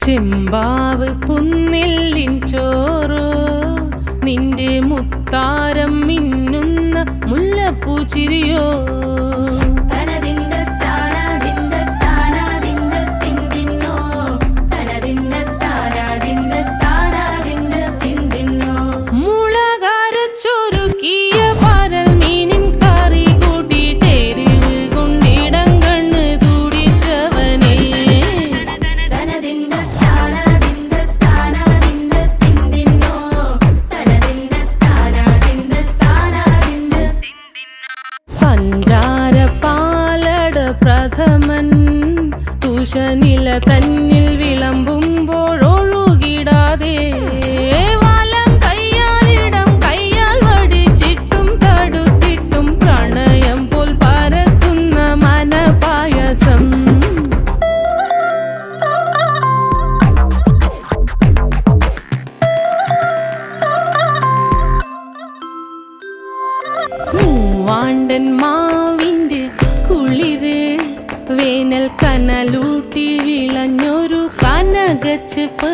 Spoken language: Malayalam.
ചെമ്പാവ് പുന്നെല്ലിൻ ചോറോ നിന്റെ മുത്താരം മിന്നുന്ന മുല്ലപ്പൂച്ചിരിയോ പ്രഥമൻ തുഷനില തന്നിൽ വിളമ്പുമ്പോഴൊഴുകിടാതെ വലം കയ്യാലിടം കയ്യാൽ വടിച്ചിട്ടും തടുത്തിട്ടും പ്രണയം പോൽ പരക്കുന്ന മനപായസം മൂവാണ്ടൻ മാവിൻ്റെ കുളിര് വേനൽ കനലൂട്ടി വിളഞ്ഞൊരു കനകച്ചെപ്പ്